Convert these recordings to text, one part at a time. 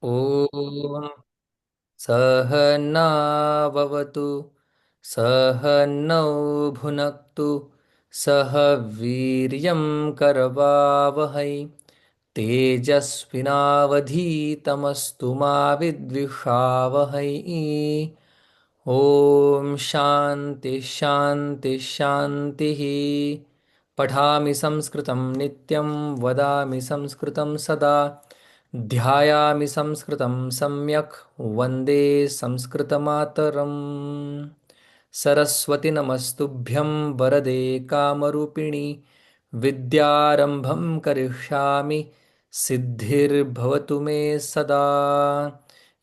ॐ सहनाववतु सहनौ भुनक्तु सह वीर्यं करवावहै तेजस्विनावधीतमस्तु मा विद्विषावहै। ॐ शान्ति शान्ति शान्तिः। पठामि संस्कृतं नित्यं वदामि संस्कृतं सदा ध्यायामि संस्कृतं सम्यक् वन्दे संस्कृतमातरम्। सरस्वति नमस्तुभ्यं वरदे कामरूपिणि विद्यारम्भं करिष्यामि सिद्धिर्भवतु मे सदा।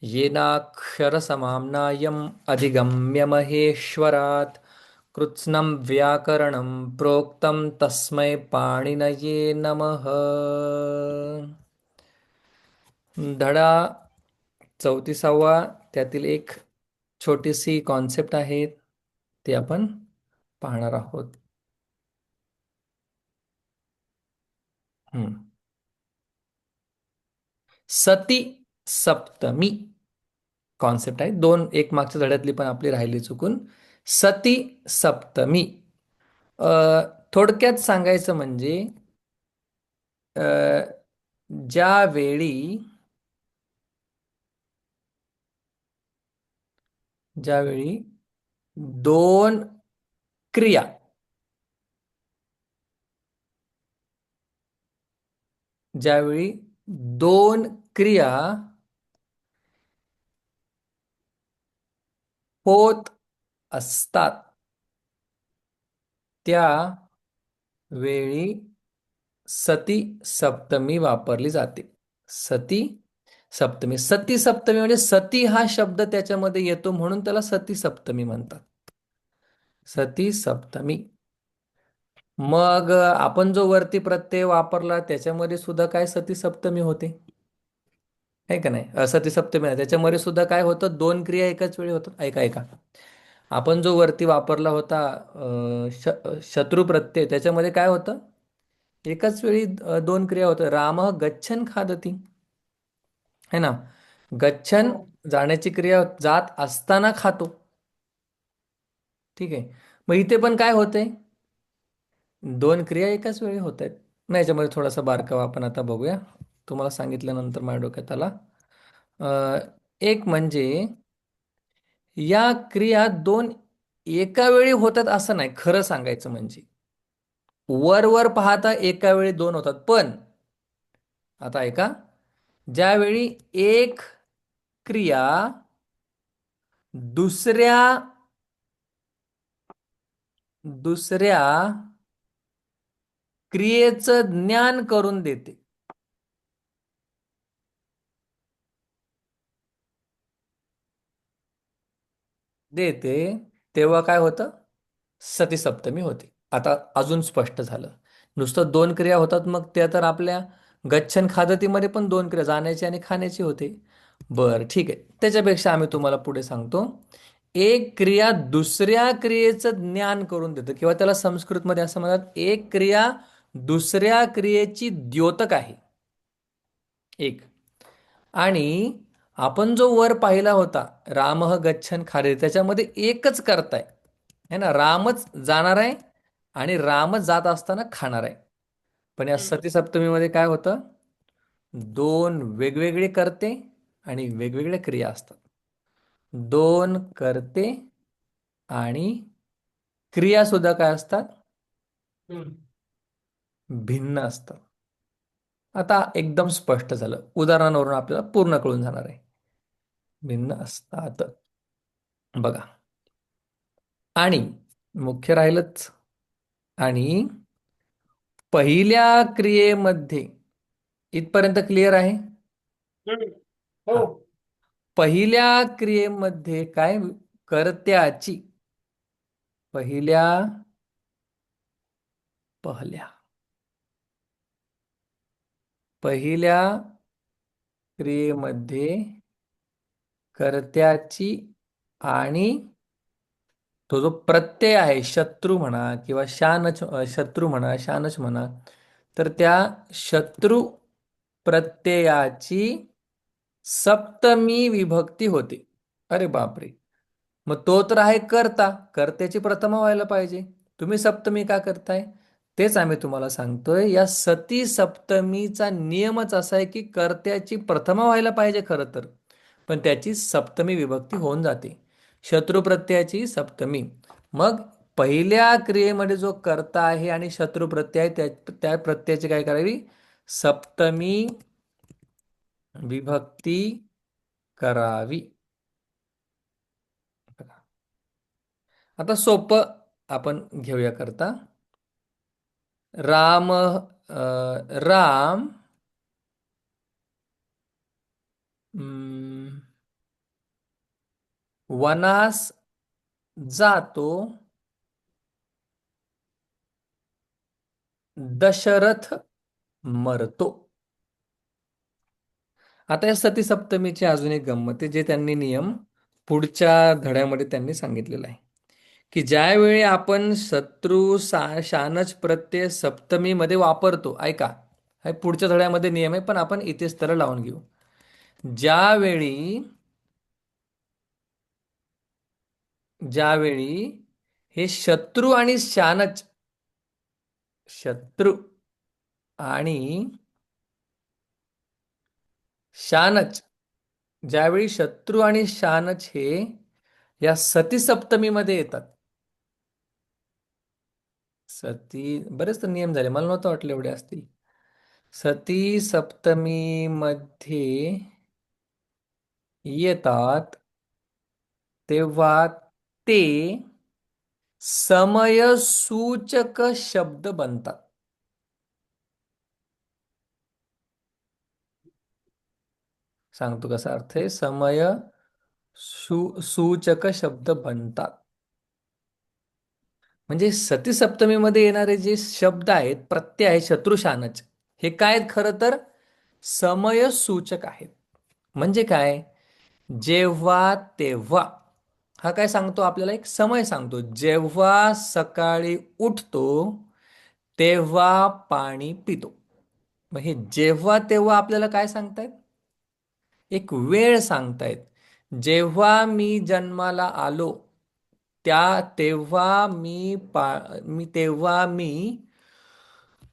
येनाक्षरसमाम्नायम् अधिगम्य महेश्वरात् कृत्स्नं व्याकरणं प्रोक्तं तस्मै पाणिनये नमः। धडा 34वा, त्यातील एक छोटीशी कॉन्सेप्ट आहे, ते आपण पाहणार आहोत. हम्म. सती सप्तमी कॉन्सेप्ट आहे. दोन एक मागच्या धड्यातली पण आपली राहिली चुकून. सती सप्तमी. अ, थोडक्यात सांगायचं म्हणजे अ, ज्यावेळी ज्यावेळी दोन क्रिया ज्यावेळी दोन क्रिया होत असतात त्या वेळी सती सप्तमी वापरली जाते. सती सप्तमी. सती सप्तमी म्हणजे सती हा शब्द त्याच्यामध्ये येतो म्हणून त्याला सती सप्तमी म्हणतात. सती सप्तमी. मग आपण जो वरती प्रत्यय वापरला त्याच्यामध्ये सुद्धा काय सती सप्तमी होते, आहे का नाही? सती सप्तमी आहे त्याच्यामध्ये सुद्धा काय होतं, दोन क्रिया एकाच वेळी होतात. ऐका ऐका, आपण जो वरती वापरला होता शत्रू प्रत्यय, त्याच्यामध्ये काय होतं, एकाच वेळी दोन क्रिया होतात. राम गच्छन खादती, है ना? गच्छन जाण्याची क्रिया, जात असताना खातो. ठीक आहे. मग इथे पण काय होतंय, दोन क्रिया एकाच वेळी होत आहेत. नाही, याच्यामध्ये थोडासा बारकावा आपण आता बघूया. तुम्हाला सांगितल्यानंतर माझ्या डोक्यात आला. एक म्हणजे या क्रिया दोन एका वेळी होतात असं नाही, खरं सांगायचं म्हणजे. वर वर पाहता एका वेळी दोन होतात, पण आता ऐका, ज्यावेळी एक क्रिया दुसऱ्या दुसऱ्या क्रियेचं ज्ञान करून देते, देते तेव्हा काय होतं, सती सप्तमी होते. आता अजून स्पष्ट झालं. नुसतं दोन क्रिया होतात मग त्या तर आपल्या गच्छन खादतीमध्ये पण दोन क्रिया, जाण्याची आणि खाण्याची होते. बरं, ठीक आहे. त्याच्यापेक्षा आम्ही तुम्हाला पुढे सांगतो. एक क्रिया दुसऱ्या क्रियेचं ज्ञान करून देतं, किंवा त्याला संस्कृतमध्ये असं म्हणतात, एक क्रिया दुसऱ्या क्रियेची द्योतक आहे. एक. आणि आपण जो वर पाहिला होता, रामः गच्छन खादे, त्याच्यामध्ये एकच करताय, है ना? रामच जाणार आहे आणि रामच जात असताना खाणार आहे. पण या सती सप्तमीमध्ये काय होतं, दोन वेगवेगळे करते आणि वेगवेगळ्या क्रिया असतात. दोन करते आणि क्रिया सुद्धा काय असतात, भिन्न असतात. आता एकदम स्पष्ट झालं, उदाहरणावरून आपल्याला पूर्ण कळून जाणार आहे. भिन्न असतात, बघा. आणि मुख्य राहिलंच. आणि पहिल्या क्रियेमध्ये इथपर्यंत क्लिअर आहे? हो. हा. पहिल्या क्रियेमध्ये काय, कर्त्याची पहिल्या पहिल्या पहिल्या क्रियेमध्ये कर्त्याची आणि तो जो प्रत्यय आहे, शत्रू म्हणा किंवा शानच, शत्रू म्हणा शानच म्हणा, तर त्या शत्रू प्रत्ययाची सप्तमी विभक्ती होते. अरे बापरे. मग तो तर आहे कर्ता, कर्त्याची प्रथमा व्हायला पाहिजे. तुम्ही सप्तमी का करताय? तेच आम्ही तुम्हाला सांगतोय. या सती सप्तमीचा नियमच असा आहे की कर्त्याची प्रथमा व्हायला पाहिजे खरं तर, पण त्याची सप्तमी विभक्ती होऊन जाते. शत्रुप्रत्ययाची सप्तमी. मग पहिल्या क्रियेमध्ये जो कर्ता आहे आणि शत्रुप्रत्यय आहे, त्या प्रत्ययाची काय करावी? सप्तमी विभक्ती करावी. आता सोपं आपण घेऊया करता. राम राम वनास जातो, दशरथ मरतो. आता या सती सप्तमीची अजून एक गंमत आहे, जे त्यांनी नियम पुढच्या धड्यामध्ये त्यांनी सांगितलेला आहे, की ज्यावेळी आपण शानच प्रत्यय सप्तमीमध्ये वापरतो, ऐका, हे पुढच्या धड्यामध्ये नियम आहे, पण आपण इथेच तर लावून घेऊ. ज्यावेळी ज्यावेळी हे शत्रू आणि शानच, शत्रू आणि शानच, ज्यावेळी शत्रू आणि शानच हे या सती सप्तमीमध्ये येतात. सती बरेच तर नियम झाले, मला नव्हतं वाटलं एवढे असतील. सती सप्तमी मध्ये येतात तेव्हा ते समयसूचक शब्द बनतात. सांगतो कसा अर्थ आहे. सूचक शब्द बनतात. म्हणजे सती सप्तमीमध्ये येणारे जे शब्द आहेत, प्रत्यय आहे, शत्रुशानच, हे काय आहेत? खरं तर समयसूचक आहेत. म्हणजे काय? जेव्हा तेव्हा, हा काय सांगतो? आपल्याला एक समय सांगतो. जेव्हा सकाळी उठतो तेव्हा पाणी पितो. मग हे जेव्हा तेव्हा आपल्याला काय सांगतायत? एक वेळ सांगतायत. जेव्हा मी जन्माला आलो त्या तेव्हा मी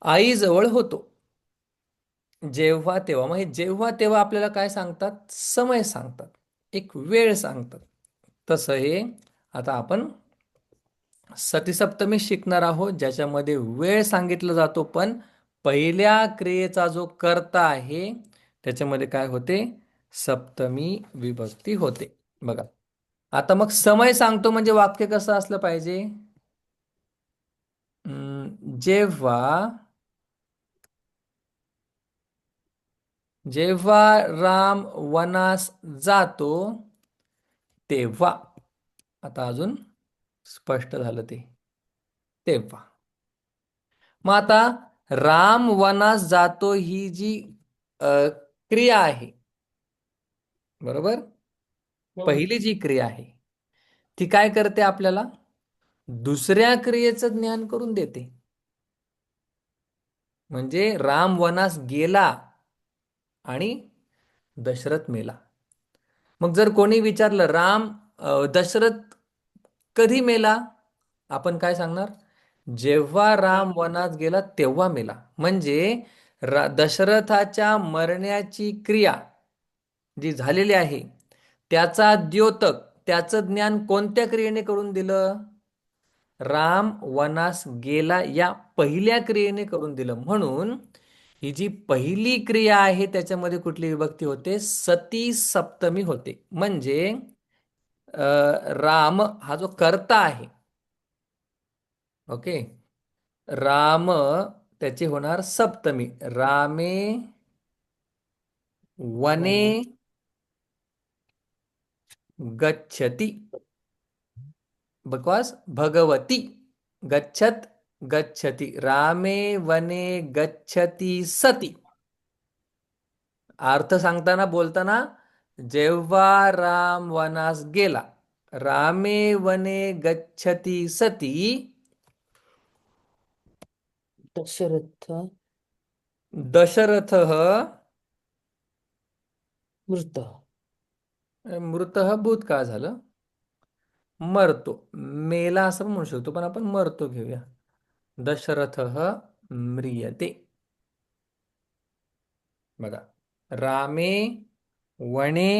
आईजवळ होतो. जेव्हा तेव्हा, मग हे जेव्हा तेव्हा आपल्याला काय सांगतात? समय सांगतात, एक वेळ सांगतात. तसं हे आता आपण सतीसप्तमी शिकणार आहोत, ज्याच्यामध्ये वेळ सांगितला जातो, पण पहिल्या क्रियेचा जो कर्ता आहे त्याच्यामध्ये काय होते? सप्तमी विभक्ती होते. बघा, आता मग समय सांगतो म्हणजे वाक्य कसं असलं पाहिजे? जेव्हा जेव्हा राम वनास जातो तेव्हा, आता अजून स्पष्ट झालं ते, तेव्हा. मग आता राम वनास जातो ही जी क्रिया आहे, बरोबर, पहिली जी क्रिया आहे ती काय करते? आपल्याला दुसऱ्या क्रियेचं ज्ञान करून देते. म्हणजे राम वनास गेला आणि दशरथ मेला. मग जर कोणी विचारलं दशरथ कधी मेला, आपण काय सांगणार? जेव्हा राम वनात गेला तेव्हा मेला. म्हणजे दशरथाच्या मरण्याची क्रिया जी झालेली आहे त्याचा द्योतक, त्याचं ज्ञान कोणत्या क्रियेने करून दिलं? राम वनास गेला या पहिल्या क्रियेने करून दिलं. म्हणून ही जी पहिली क्रिया आहे त्याच्यामध्ये कुठली विभक्ती होते? सती सप्तमी होते. म्हणजे राम हा जो कर्ता आहे, ओके, राम त्याची होणार सप्तमी. रामे वने गच्छति, बिकॉज भगवती गच्छत गच्छति, रामे वने गच्छति सती. अर्थ सांगताना बोलताना, जेव्हा राम वनास गेला, रामे वने गच्छति सती, दशरथ दशरथ मृत. मृतः भूतकाळ झालं. मरतो, मेला असं पण म्हणू शकतो, पण आपण मरतो घेऊया. दशरथः म्रियते. बघा, रामे वने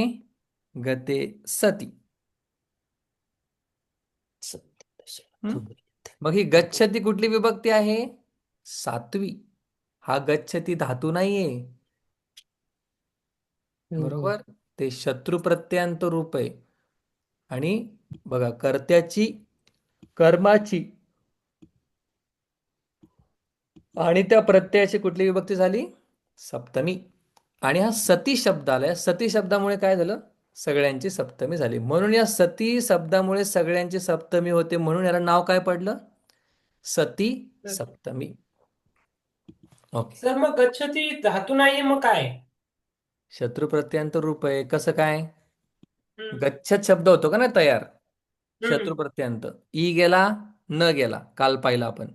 गते सती. सत्य दशरथ हं? म्रियते. मग ही गच्छती कुठली विभक्ती आहे? सातवी. हा गच्छती धातू नाहीये. हम्म. बरोबर. ते शत्रू प्रत्ययान्त रूप आहे. आणि बघा, कर्त्याची, कर्माची आणि त्या प्रत्ययाची कुठली विभक्ती झाली? सप्तमी. आणि हा सती शब्द आलाय. सती शब्दामुळे काय झालं? सगळ्यांची सप्तमी झाली. म्हणून या सती शब्दामुळे सगळ्यांची सप्तमी होते, म्हणून याला नाव काय पडलं? सती सप्तमी. ओके. सर मग गच्छती धातू नाहीये मग काय? शत्रू प्रत्ययान्त रूप आहे. कसं काय? हम्म. गच्छत शब्द होतो का ना तयार? हम्म. शत्रू प्रत्ययान्त. ई गेला, न गेला, काल पाहिला आपण.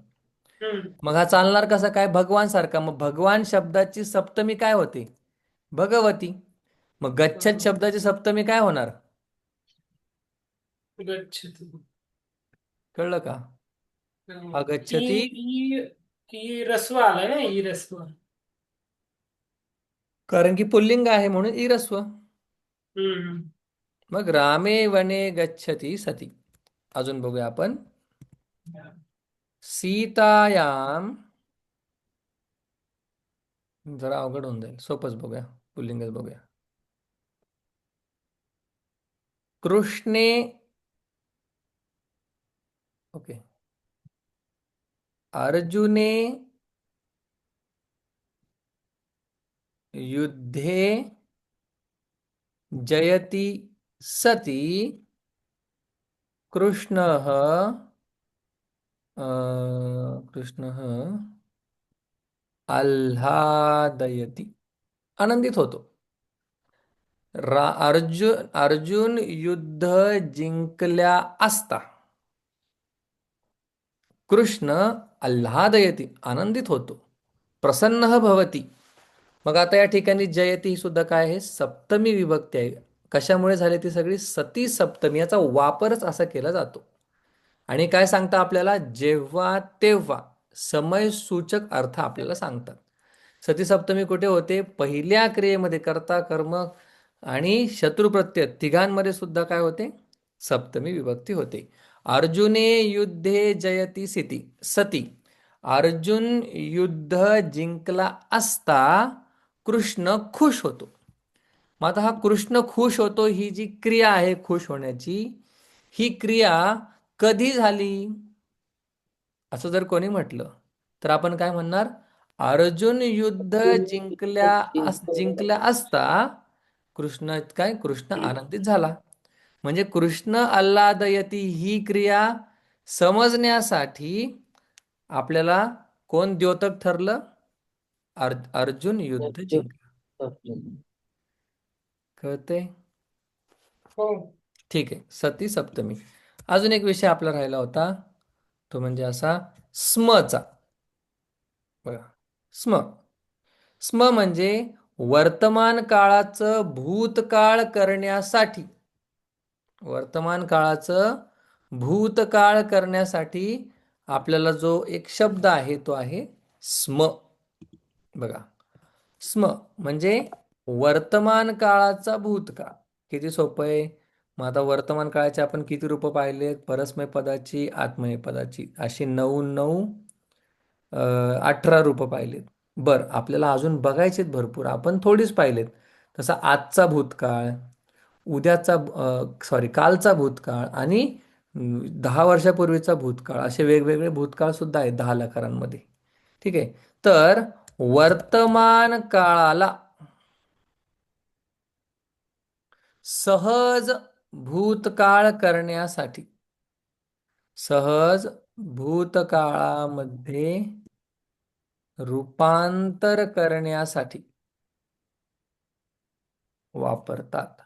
हम्म. मग हा चालणार कसा काय? भगवान सारखा. मग भगवान शब्दाची सप्तमी काय होते? भगवती. मग गच्छत हम्म. शब्दाची सप्तमी काय होणार? गच्छती. कळलं का? हम्म. हा ई गच्छती. ई ई रस्व आलाय ना, ई रस्व. कारण की पुल्लिंग आहे म्हणून इरस्व. हम्म. मग रामे वने गच्छती सती. अजून बघूया आपण. सीतायाम. जरा अवघड होऊन जाईल, सोपच बघूया. पुल्लिंगच बघूया. कृष्णे. ओके. अर्जुने युद्धे जयति सती कृष्णः कृष्णः आल्हादयति, आनंदित होतो. अर्जुन युद्ध जिंकल्या असता कृष्ण आल्हादयति, आनंदित होतो. प्रसन्न भवती. मग आता या ठिकाणी जयती ही सुद्धा काय आहे? सप्तमी विभक्ती आहे. कशामुळे झाली ती सगळी? सती सप्तमी, याचा वापरच असा केला जातो. आणि काय सांगता आपल्याला? जेव्हा तेव्हा समय सूचक अर्थ आपल्याला सांगतात. सती सप्तमी कुठे होते? पहिल्या क्रियेमध्ये, कर्ता कर्म आणि शत्रुप्रत्यय तिघांमध्ये सुद्धा काय होते? सप्तमी विभक्ती होते. अर्जुने युद्धे जयती सती. अर्जुन युद्ध जिंकला असता कृष्ण खुश होतो. मग आता हा कृष्ण खुश होतो, ही जी क्रिया आहे खुश होण्याची, ही क्रिया कधी झाली असं जर कोणी म्हटलं, तर आपण काय म्हणणार? अर्जुन युद्ध जिंकल्या असता कृष्ण काय? कृष्ण आनंदित झाला. म्हणजे कृष्ण आल्हादयती ही क्रिया समजण्यासाठी आपल्याला कोण द्योतक ठरलं? अर्जुन युद्ध जिंकला. कळते? हो. ठीक आहे. सती सप्तमी. अजून एक विषय आपला राहिला होता, तो म्हणजे असा स्मचा. बघा, स्म. स्म म्हणजे वर्तमान काळाचं भूतकाळ करण्यासाठी. वर्तमान काळाचं भूतकाळ करण्यासाठी आपल्याला जो एक शब्द आहे तो आहे स्म. बघा, स्म म्हणजे वर्तमान काळाचा भूतकाळ. किती सोपं आहे. मग आता वर्तमान काळाचे आपण किती रूपं पाहिलेत? परस्मै पदाची, आत्मनेय पदाची, अशी 9 18 रूपं पाहिलेत. बरं, आपल्याला अजून बघायचेत भरपूर, आपण थोडीच पाहिलेत. तसा आजचा भूतकाळ, उद्याचा, सॉरी, कालचा भूतकाळ आणि 10 वर्षापूर्वीचा भूतकाळ, असे वेगवेगळे भूतकाळ सुद्धा आहेत 10 लकारांमध्ये. ठीक आहे. तर वर्तमान काळाला सहज भूतकाळ करण्यासाठी, सहज भूतकाळामध्ये रूपांतर करण्यासाठी वापरतात.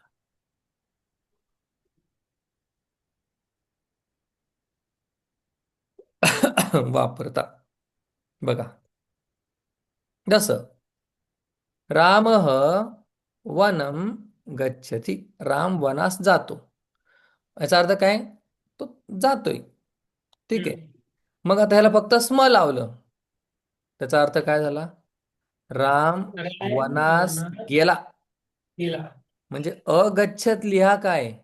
वापरतात. बघा, जसं रामः वनं गच्छति. राम वनास जातो. याचा अर्थ काय? तो जातोय. ठीक आहे. हम्म. मग आता ह्याला फक्त स्म लावलं. त्याचा अर्थ काय झाला? राम राम वनास वनात गेला. गेला. म्हणजे अगच्छत लिहा काय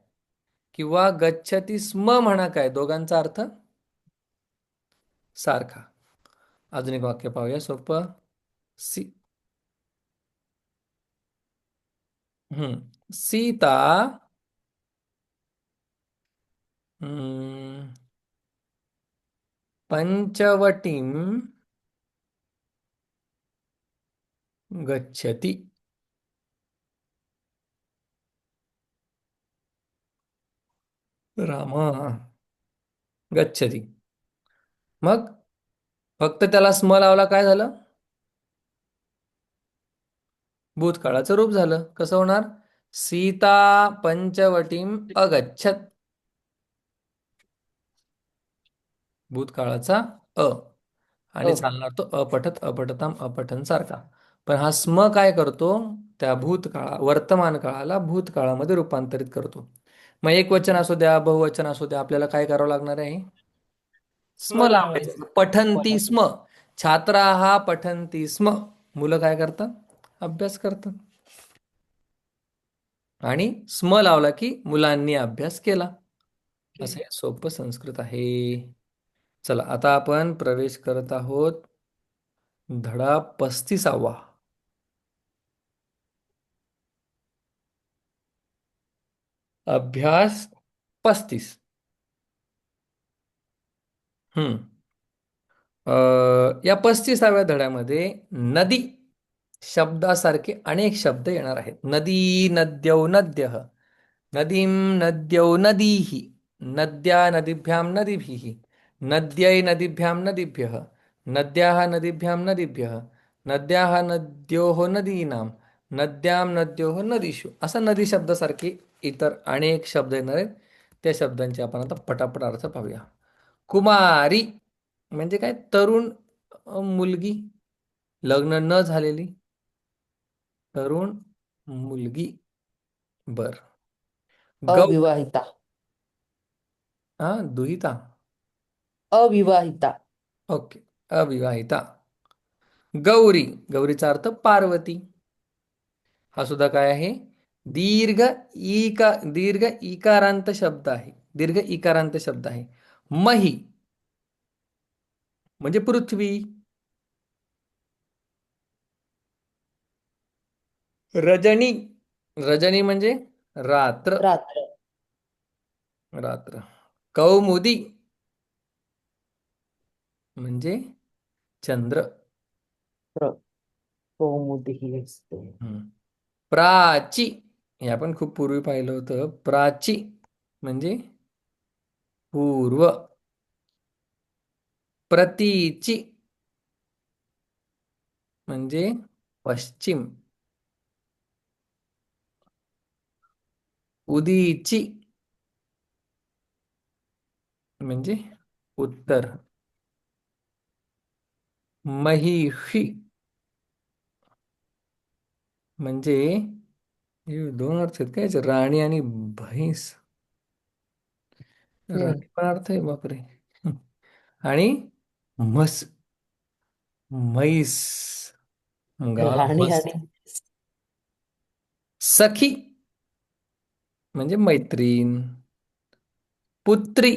किंवा गच्छती स्म म्हणा काय, दोघांचा अर्थ सारखा. अजून एक वाक्य पाहूया सोपं. सी सीता हम्म, पंचवटीं गच्छति. राम गच्छति. मग फक्त त्याला स्म लावला, काय झालं? भूतकाळाचं रूप झालं. कसं होणार? सीता पंचवटीं अगच्छत. भूतकाळाचा अ अ आणि चालणार तो अपठत अपठताम अपठन सारखा. पण हा स्म काय करतो? त्या वर्तमान काळाला भूतकाळामध्ये रूपांतरित करतो. मग एक वचन असू द्या, बहुवचन असू द्या, आपल्याला काय करावं लागणार आहे? स्म स्म लावायचं. लावायचं. पठंती स्म. छात्राः पठंती स्म. मुलं काय करतात? अभ्यास करतात. आणि स्म लावला की मुलांनी अभ्यास केला. असं हे सोपं संस्कृत आहे. चला आता आपण प्रवेश करत आहोत धडा 35वा. अभ्यास 35. हम्म या 35व्या धड्यामध्ये नदी शब्दासारखे अनेक शब्द येणार आहेत. नदी, नद्यौ, नद्यः, नदीं, नद्यौ, नदीः, नद्या, नदीभ्यां, नदीभिः, नद्यै, नदीभ्यां, नदीभ्यः, नद्याः, नदीभ्यां, नदीभ्यः, नद्याः, नद्योः, नदीनां, नद्यां, नद्योः, नदीषु. असा नदी शब्दासारखे इतर अनेक शब्द येणार आहेत. त्या शब्दांचे आपण आता पटापट अर्थ पाहूया. कुमारी म्हणजे काय? तरुण मुलगी, लग्न न झालेली तरुण मुलगी. बर. गौ अविवाहिता. हा दुहिता. अविवाहिता. ओके. अविवाहिता. गौरी. गौरीचा अर्थ पार्वती. हा सुद्धा काय आहे? दीर्घ इकारांत शब्द आहे. दीर्घ इकारांत शब्द आहे. मही म्हणजे पृथ्वी. रजनी. रजनी म्हणजे रात्र. रात्र. रात्र. कौमुदी म्हणजे चंद्र. प्र कौमुदी असते. हम्म. प्राची. हे आपण खूप पूर्वी पाहिलं होतं. प्राची म्हणजे पूर्व. प्रतीची म्हणजे पश्चिम. उदीची म्हणजे उत्तर. महिषी म्हणजे हे दोन अर्थ आहेत काय याचे? राणी आणि म्हैस. हम्म. राणी पण अर्थ आहे, बापरे. आणि म्हस, म्हैस. गावाला राणी म्हस. आणि सखी म्हणजे मैत्रीण. पुत्री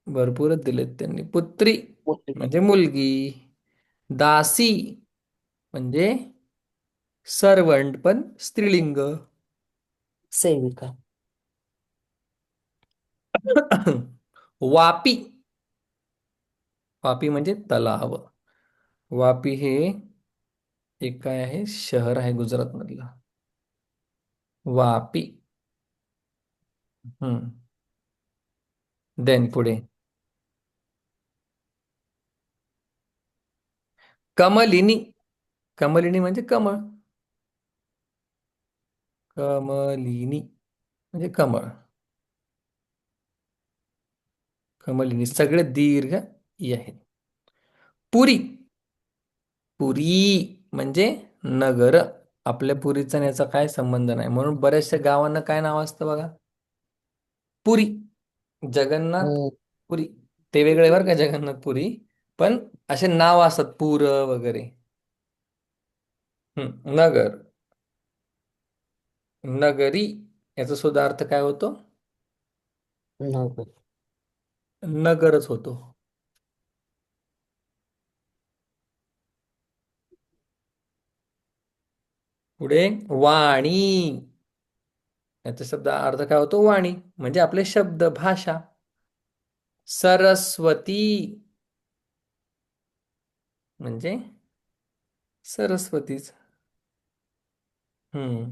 भरपूरच दिलेत त्यांनी. पुत्री मोठी म्हणजे मुलगी. दासी म्हणजे सर्वंट पण स्त्रीलिंग. सेविका. वापी. वापी म्हणजे तलाव. वापी हे एक काय आहे? शहर आहे गुजरात मधलं. वापी. हम्म देन पुढे कमलिनी. कमलिनी म्हणजे कमळ. कमलिनी म्हणजे कमळ. कमलिनी सगळे दीर्घ ई आहेत. पुरी. पुरी म्हणजे नगर. आपल्या पुरीचा आणि याचा काय संबंध नाही, म्हणून बऱ्याचशा गावांना काय नाव असतं बघा, पुरी, जगन्नाथ हम्म. पुरी. ते वेगळे बरं का जगन्नाथ पुरी, पण असे नाव असतात पूर वगैरे. नगर, नगरी याचा सुद्धा अर्थ काय होतो? नगर. नगरच होतो. पुढे वाणी, याचा शब्द अर्थ काय होतो? वाणी, म्हणजे आपले शब्द, भाषा. सरस्वती म्हणजे सरस्वतीच. हम्म.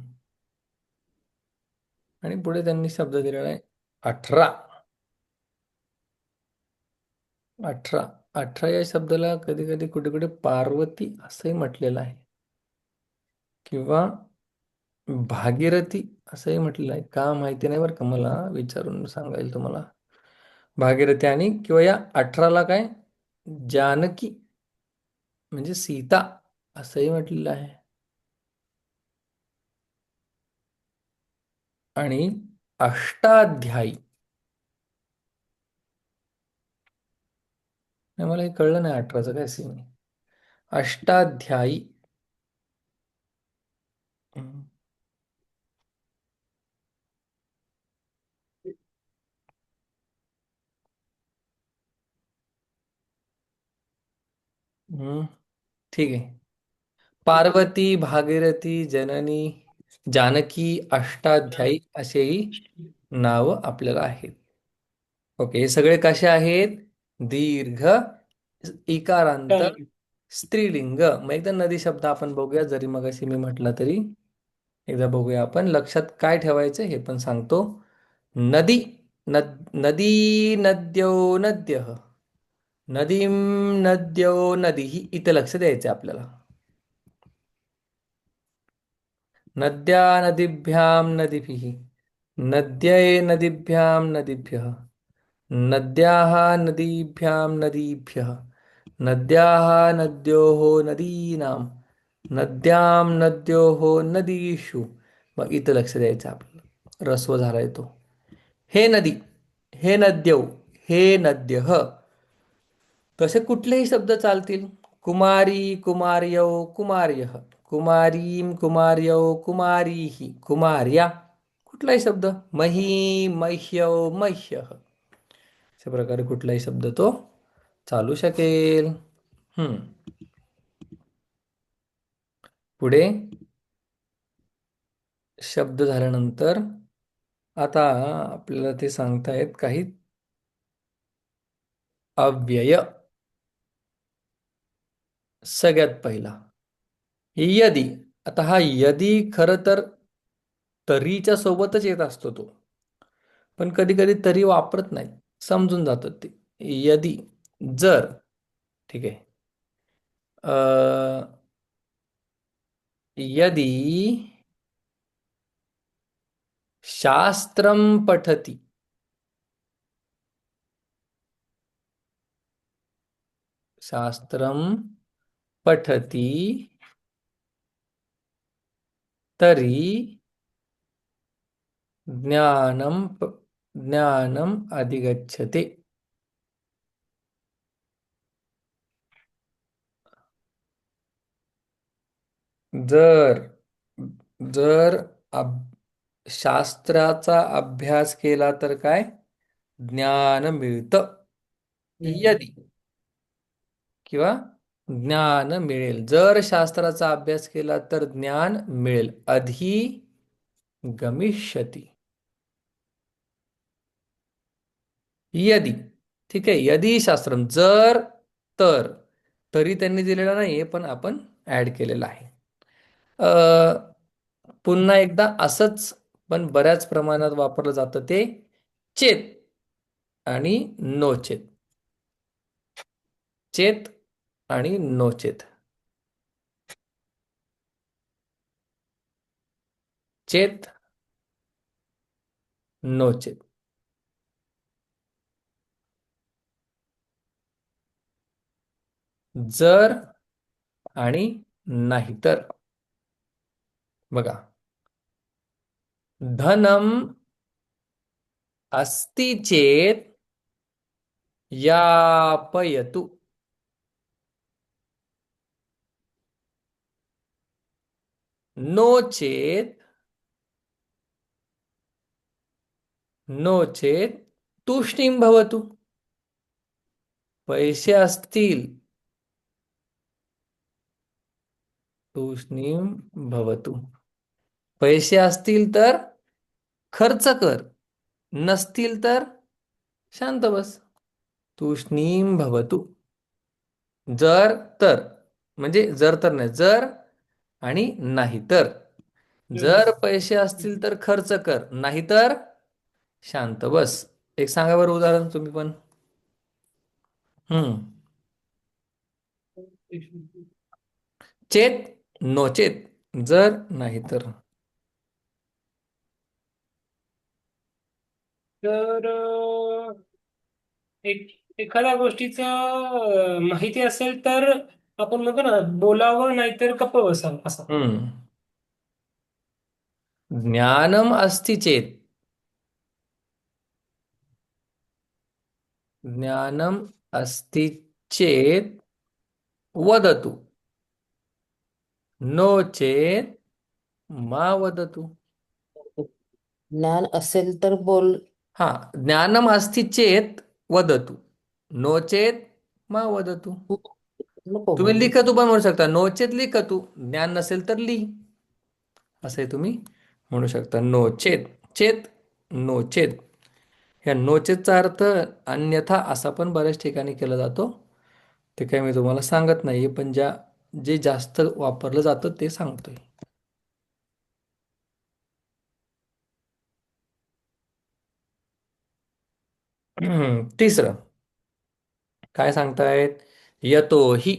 आणि पुढे त्यांनी शब्द दिलेला आहे 18. 18, 18 या शब्दाला कधी कधी कुठे कुठे पार्वती असंही म्हटलेलं आहे, किंवा भागीरथी असंही म्हटलेलं आहे. का माहिती नाही बरं का, मला विचारून सांगायला तुम्हाला. भागीरथी आणि किंवा या 18ला काय जानकी म्हणजे सीता असंही म्हटलेलं आहे. आणि अष्टाध्यायी, नाही मला हे कळलं नाही 18चं काय सीन आहे. अष्टाध्यायी. हम्म. हम्म, ठीक आहे. पार्वती, भागीरथी, जननी, जानकी, अष्टाध्यायी असेही नाव आपल्याला आहेत. ओके, हे सगळे कसे आहेत? दीर्घ इकारांत काय? स्त्रीलिंग. मग एकदा नदी शब्द आपण बघूया, जरी मगाशी मी म्हटलं तरी एकदा बघूया आपण. लक्षात काय ठेवायचं हे पण सांगतो. नदी, नदी, नद्यो नद्यः, नदीं नद्यो नदीः, इथं लक्ष द्यायचं आहे आपल्याला. नद्या नदीभ्यां नदीभिः, नद्यै नदीभ्यां नदीभ्यः, नद्याः नदीभ्यां नदीभ्यः, नद्याः नद्योः नदीनां, नद्यां नद्योः नदीषु. मग इथं लक्ष द्यायचं आपल्याला. रस्व झालाय तो. हे नदी, हे नद्यौ, हे नद्यः. तसे कुठलेही शब्द चालतील. कुमारी, कुमार्यौ, कुमार्यः, कुमारीं, कुमार्यौ, कुमारीः, कुमार्या. कुठलाही शब्द. मही, मह्यौ, मह्यः. अशा प्रकारे कुठलाही शब्द तो चालू शकेल. हम्म. पुढे शब्द झाल्यानंतर आता आपल्याला ते सांगतायत काही अव्यय. सगळ्यात पहिला यदी. आता हा यदी खरं तर तरीच्या सोबतच येत असतो तो, पण कधी कधी तरी वापरत नाही, समजून जातात ते. यदी, जर. ठीक आहे. यदी शास्त्रं पठति, शास्त्रं पठति तर्हि ज्ञानम् अधिगच्छति. जर जर शास्त्राचा अभ्यास केला तर काय ज्ञान मिळतं. यदी, किंवा ज्ञान मिळेल. जर शास्त्राचा अभ्यास केला तर ज्ञान मिळेल. गमिष्यति. यदी. ठीक आहे. यदी शास्त्रम, जर, तर. तरी त्यांनी दिलेला नाहीये, पण आपण ऍड केलेला आहे. पुन्हा एकदा असंच, पण बऱ्याच प्रमाणात वापरलं जातं ते चेत आणि नोचेत. चेत आणि नोचेत. चेत, नोचेत. जर आणि नाहीतर. बघा, धनम अस्ति चेत यापयतु. नो चेत, नो चेत तूष्णीं भवतु. पैसे असतील, तूष्णीं भवतु. पैसे असतील तर खर्च कर, नसतील तर शांत बस. तूष्णीं भवतु. जर तर, म्हणजे जर तर नाही, जर आणि नाही तर. जर पैसे असतील तर खर्च कर, नाही तर शांत बस. एक सांगा बरं उदाहरण तुम्ही पण. हम्म. चेत, नो चेत, जर नाही तर. तर एखाद्या गोष्टीचं माहिती असेल तर आपण म्हणतो ना, बोलावं नाहीतर गप्प बसावं असं. हम्म. ज्ञानम अस्ति चेत, ज्ञानम अस्ति चेत वदतु. नो चेत मा वदतु. ज्ञान असेल तर बोल. हा, ज्ञानम अस्ति चेत वदतु. नो चेत मा वदतु. नको तुम्ही बोलू. लिखतू पण म्हणू शकता, नो चेत लिखतू. ज्ञान नसेल तर लिही, असे तुम्ही म्हणू शकता. नो चेत, चेत, नो चेत. ह्या नो चेतचा अर्थ अन्यथा असा पण बऱ्याच ठिकाणी केला जातो. ते काही मी तुम्हाला सांगत नाहीये, पण जे जास्त वापरलं जातं ते सांगतोय. तिसरं काय सांगतायत? यतोही.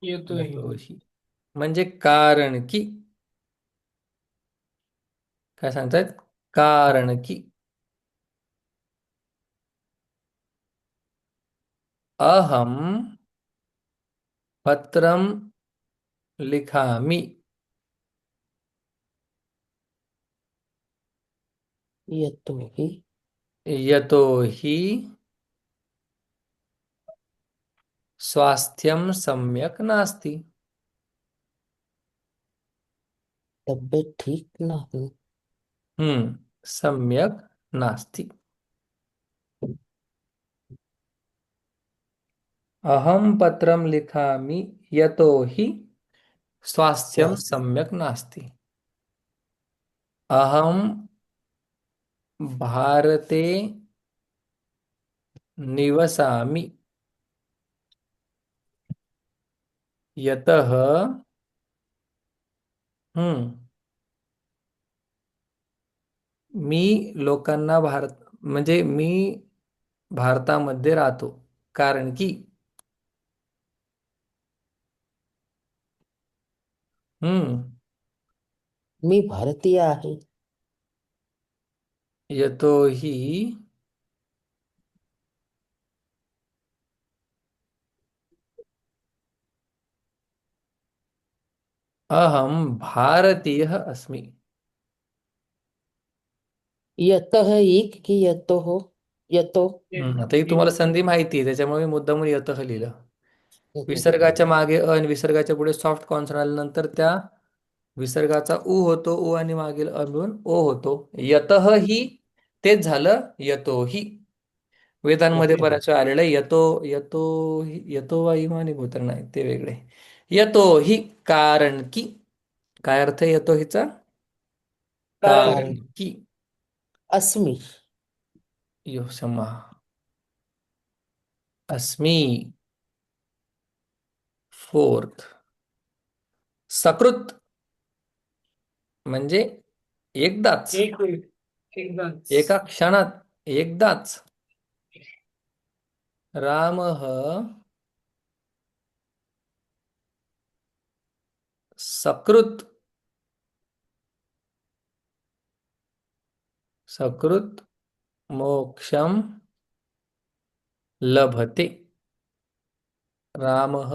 येतोय. यतोही म्हणजे कारण की. काय सांगतायत? कारण की. अहम पत्रम लिखामि. यतोही यतोहि स्वास्थ्यम सम्यक नास्ति. तब्येत ठीक नाही. सम्यक नास्ति. अहम पत्रम लिखामि यतोहि स्वास्थ्यम स्वास्थ्य सम्यक नास्ति. अहम भारते निवसामि यतः हम्म मी भारतामध्ये राहतो, कारण की. हम्म मी भारतीय आहे. यतोहि अहम भारतीय अस्मि. यतः एक की यतो हो. यतो. आता ही तुम्हाला संधी माहिती आहे, त्याच्यामुळे मी मुद्दामून यतः लिहिलं. हम्म. विसर्गाच्या मागे अ आणि विसर्गाच्या पुढे सॉफ्ट कॉन्सोनंट आल्यानंतर त्या विसर्गाचा उ होतो, उ आणि मागील अ मिळून ओ होतो. यतः ही तेच झालं यतोही. वेदांमध्ये ओके. बऱ्याच वेळा आलेलं आहे. यतो वा इमानी भूतर, नाही ते वेगळे. यतोही कारण की. काय अर्थ आहे यतोहीचा? कारण कारण की. अस्मि. यो क्षमा. अस्मी. फोर्थ. सकृत म्हणजे एकदाच, एक मिनिट, एकदाच. एका क्षणात, एकदाच. रामः सकृत, सकृत मोक्षम लभते. रामः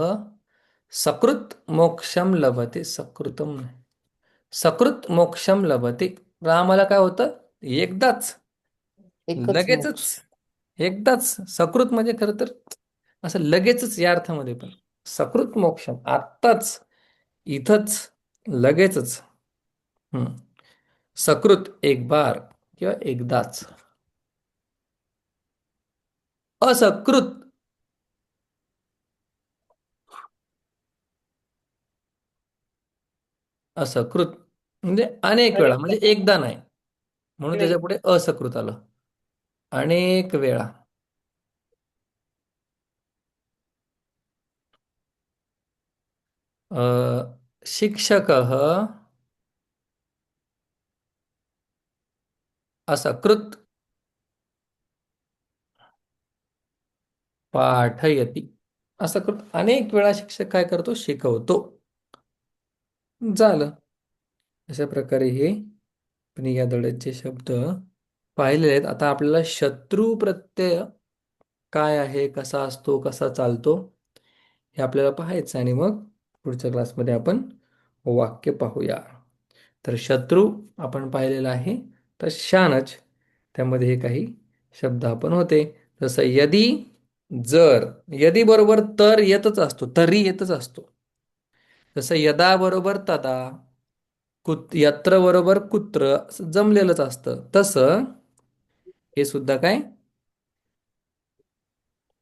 सकृत मोक्षम लभते. सकृतम नाही. सकृत मोक्षम लभते. आम्हाला काय होतं? एकदाच, एकच लगेचच, मोक्ष. एकदाच. सकृत म्हणजे खरं तर असं लगेचच या अर्थामध्ये पण. सकृत मोक्षम, आत्ताच, इथंच, लगेचच. हम्म. सकृत एक बार किंवा एकदाच. असकृत, असकृत म्हणजे अनेक वेळा, अनेकदा म्हणजे एकदा नाही, म्हणून त्याच्या अनेक पुढे असकृत आलं. अनेक वेळा. शिक्षक असकृत पाठयती. असकृत अनेक वेळा शिक्षक काय करतो? शिकवतो. झालं. अशा प्रकारे हे आपण या धड्याचे शब्द पाहिलेले आहेत. आता आपल्याला शत्रू प्रत्यय काय आहे, कसा असतो, कसा चालतो, हे आपल्याला पाहायचं आणि मग पुढच्या क्लासमध्ये आपण वाक्य पाहूया. तर शत्रू आपण पाहिलेला आहे. तर शानच त्यामध्ये हे काही शब्द आपण होते. जसं यदी, जर. यदी बरोबर तर येतच असतो, तरी येतच असतो. जसं यदा बरोबर तदा, यत्र बरोबर कुत्र, असं जमलेलंच असतं. तसं हे सुद्धा काय?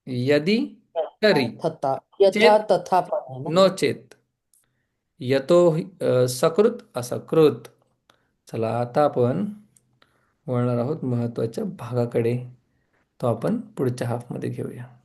यदी, तरी, तथा, यथा चेत, तथा पण आहे ना. नो चेत. यतो सकृत, असकृत. चला आता आपण वळणार आहोत महत्त्वाच्या भागाकडे. तो आपण पुढच्या हाफमध्ये घेऊया.